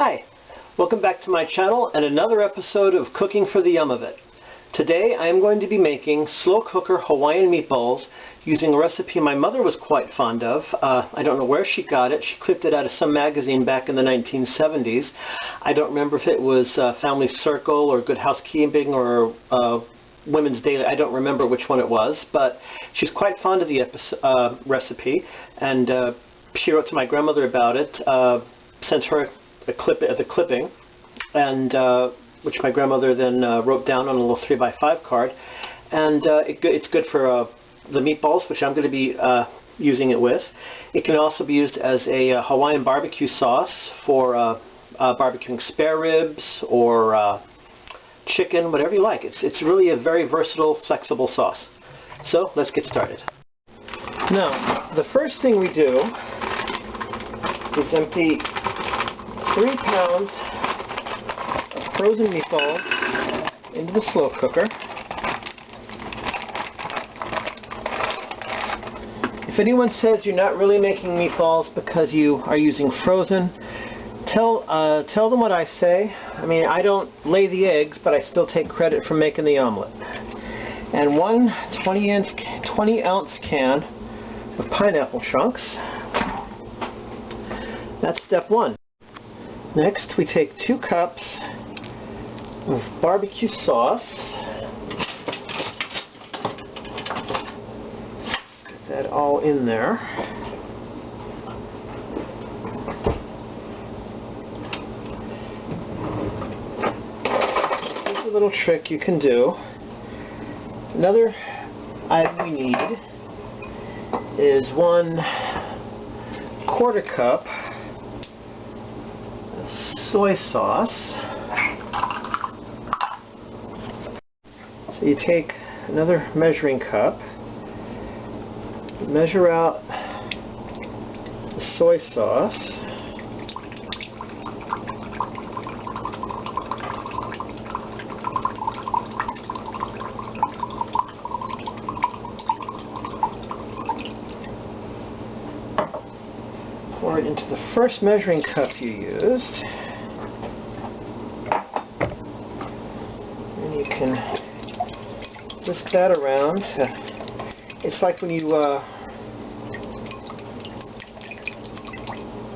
Hi, welcome back to my channel and another episode of Cooking for the Yum of It. Today I am going to be making slow cooker Hawaiian meatballs using a recipe my mother was quite fond of. I don't know where she got it. She clipped it out of some magazine back in the 1970s. I don't remember if it was Family Circle or Good Housekeeping or Women's Daily. I don't remember which one it was, but she's quite fond of the recipe, and she wrote to my grandmother about it, sent her the clipping, and which my grandmother then wrote down on a little 3x5 card, and it's good for the meatballs, which I'm going to be using it with. It can also be used as a Hawaiian barbecue sauce for barbecuing spare ribs or chicken, whatever you like. It's really a very versatile, flexible sauce. So let's get started. Now, the first thing we do is empty 3 pounds of frozen meatballs into the slow cooker. If anyone says you're not really making meatballs because you are using frozen, tell them what I say. I mean, I don't lay the eggs, but I still take credit for making the omelet. And one 20-ounce can of pineapple chunks. That's step 1. Next, we take 2 cups of barbecue sauce. Let's get that all in there. Here's a little trick you can do. Another item we need is 1/4 cup soy sauce. So you take another measuring cup, measure out the soy sauce, pour it into the first measuring cup you used. You can whisk that around. It's like when you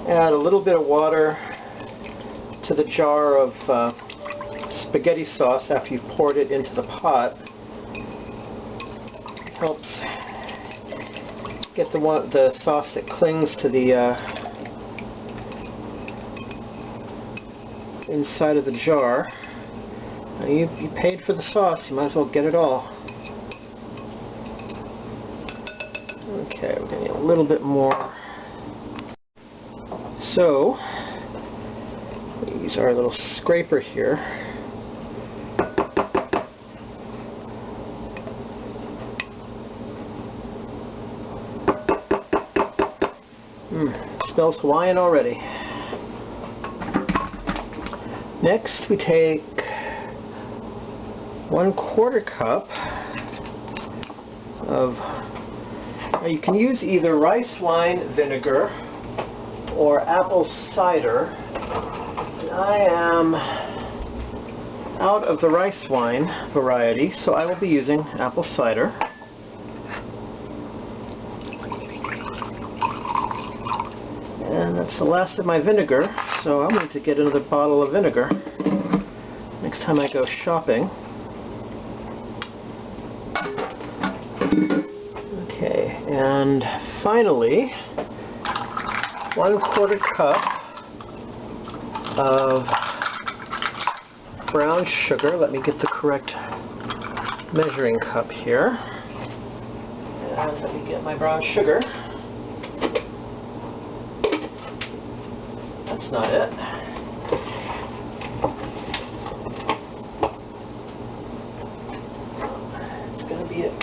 add a little bit of water to the jar of spaghetti sauce after you've poured it into the pot. It helps get the sauce that clings to the inside of the jar. You paid for the sauce, you might as well get it all. Okay, we're going to need a little bit more. So, we use our little scraper here. Smells Hawaiian already. Next, we take 1/4 cup of, you can use either rice wine vinegar or apple cider. And I am out of the rice wine variety, so I will be using apple cider. And that's the last of my vinegar, so I'm going to get another bottle of vinegar next time I go shopping. Okay, and finally, 1/4 cup of brown sugar. Let me get the correct measuring cup here. And let me get my brown sugar. That's not it. It's going to be it.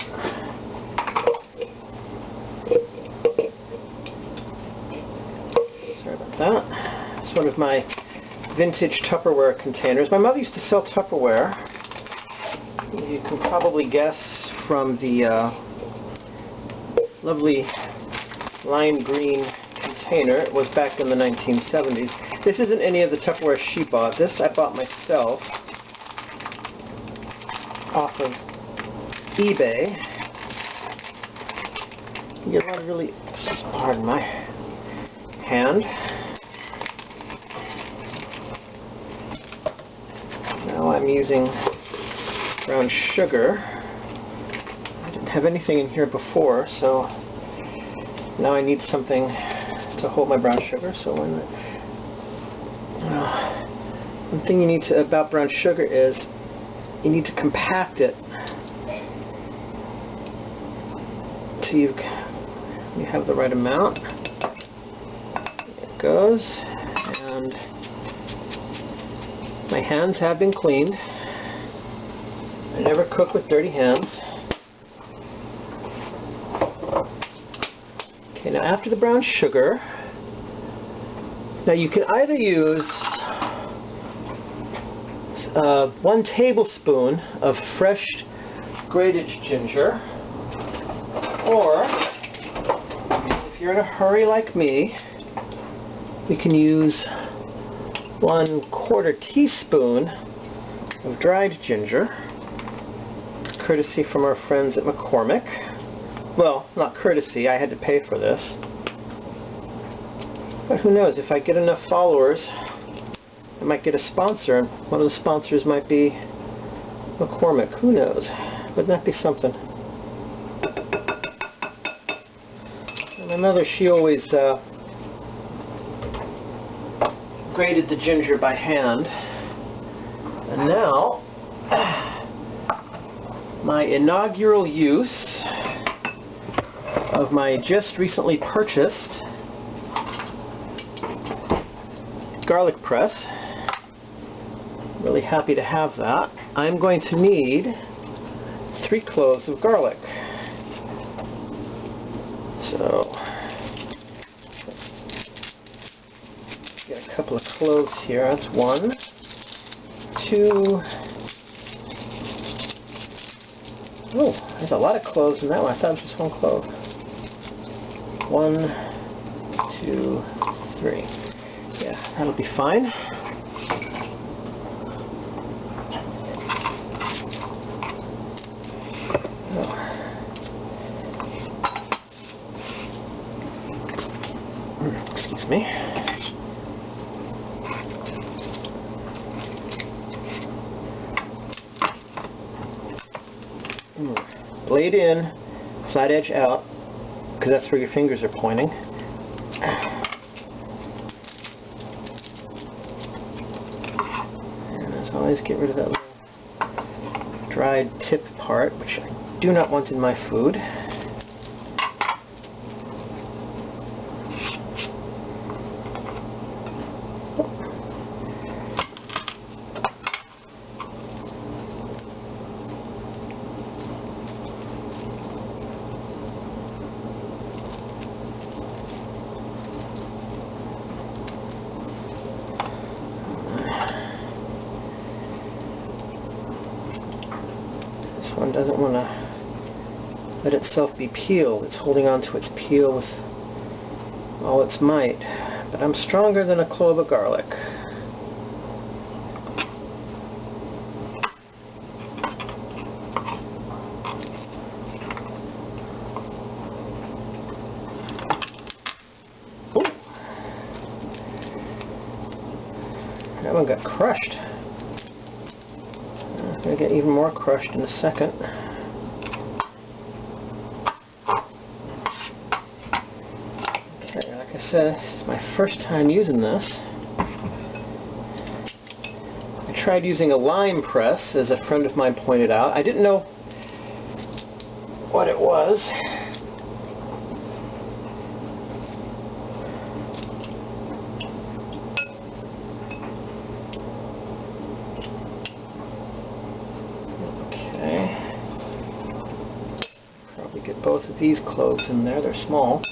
Sorry about that. It's one of my vintage Tupperware containers. My mother used to sell Tupperware. You can probably guess from the lovely lime green container. It was back in the 1970s. This isn't any of the Tupperware she bought. This I bought myself off of eBay. You get a lot of really, pardon my hand. Now I'm using brown sugar. I didn't have anything in here before, so now I need something to hold my brown sugar. So when one thing you need to about brown sugar is you need to compact it till you have the right amount. There it goes. And my hands have been cleaned. I never cook with dirty hands. Okay, now after the brown sugar, now you can either use 1 tablespoon of fresh grated ginger, or if you're in a hurry like me, we can use 1/4 teaspoon of dried ginger, courtesy from our friends at McCormick. Well, not courtesy, I had to pay for this. But who knows, if I get enough followers, I might get a sponsor, and one of the sponsors might be McCormick. Who knows? Wouldn't that be something? And my mother, she always grated the ginger by hand. And now, my inaugural use of my just recently purchased garlic press. Really happy to have that. I'm going to need 3 cloves of garlic. So, let's get a couple of cloves here. That's 1, 2. Oh, there's a lot of cloves in that one. I thought it was just 1 clove. 1, 2, 3. Yeah, that'll be fine. Excuse me. Blade in, flat edge out, because that's where your fingers are pointing. And as always, get rid of that little dried tip part, which I do not want in my food. This one doesn't want to let itself be peeled. It's holding on to its peel with all its might. But I'm stronger than a clove of garlic. Ooh. That one got crushed. It's going to get even more crushed in a second. Okay, like I said, this is my first time using this. I tried using a lime press, as a friend of mine pointed out. I didn't know what it was. Get both of these cloves in there, they're small.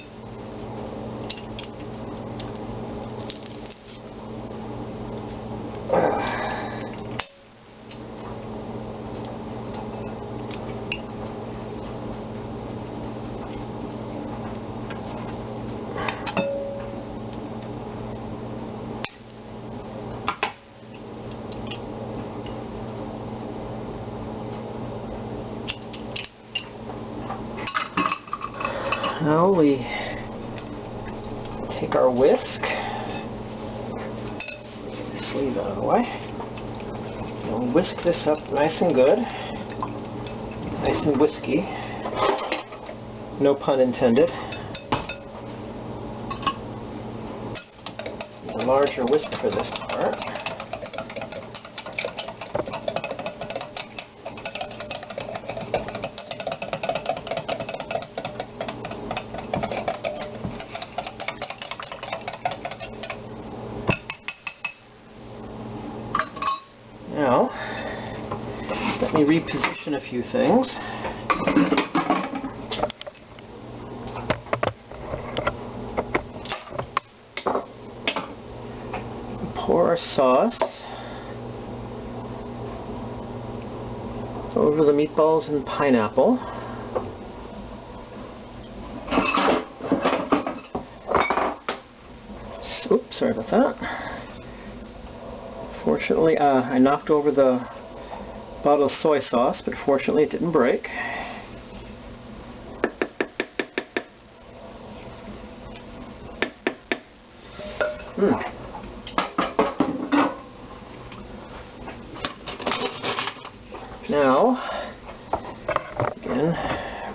Now we take our whisk, sleeve out of the way, and we'll whisk this up nice and good, nice and whisky, no pun intended. A larger whisk for this part. Now, let me reposition a few things. Pour our sauce over the meatballs and pineapple. Oops, sorry about that. Fortunately, I knocked over the bottle of soy sauce, but fortunately it didn't break. Now, again,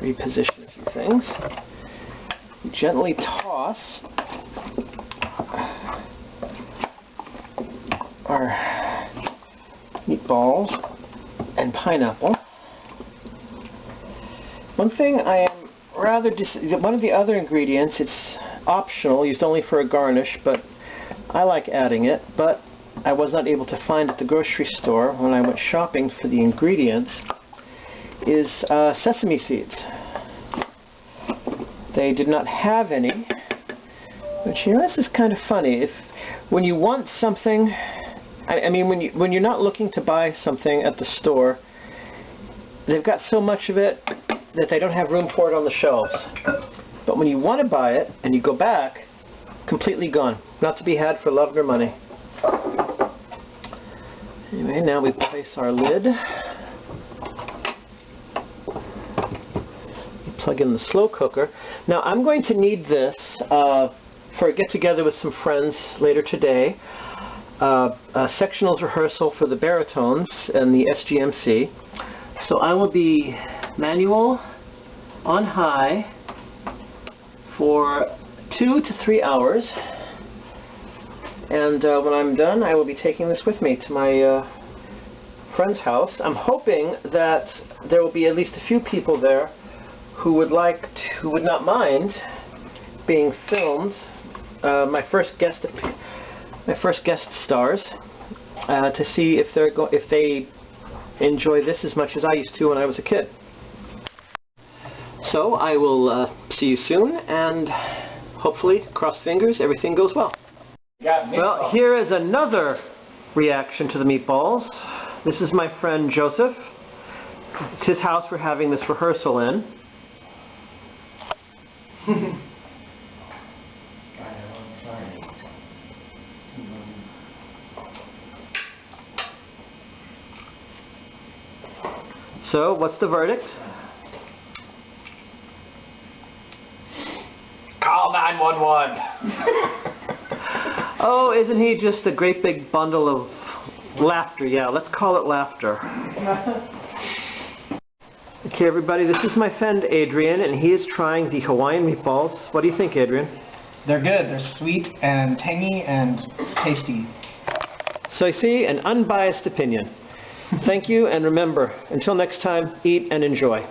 reposition a few things. Gently toss our meatballs and pineapple. One thing I am rather one of the other ingredients, it's optional, used only for a garnish, but I like adding it, but I was not able to find at the grocery store when I went shopping for the ingredients, is sesame seeds. They did not have any, but you know, this is kind of funny. When you want something, I mean, when you're not looking to buy something at the store, they've got so much of it that they don't have room for it on the shelves. But when you want to buy it and you go back, completely gone, not to be had for love nor money. Anyway, now we place our lid. We plug in the slow cooker. Now I'm going to need this for a get-together with some friends later today. A sectionals rehearsal for the baritones and the SGMC. So I will be manual on high for 2 to 3 hours. And when I'm done, I will be taking this with me to my friend's house. I'm hoping that there will be at least a few people there who would not mind being filmed. My first guest stars, to see if they enjoy this as much as I used to when I was a kid. So I will see you soon, and hopefully, cross fingers, everything goes well. Well, here is another reaction to the meatballs. This is my friend Joseph. It's his house we're having this rehearsal in. So, what's the verdict? Call 911. Oh, isn't he just a great big bundle of laughter? Yeah, let's call it laughter. Okay, everybody, this is my friend Adrian, and he is trying the Hawaiian meatballs. What do you think, Adrian? They're good. They're sweet and tangy and tasty. So you see, an unbiased opinion. Thank you, and remember, until next time, eat and enjoy.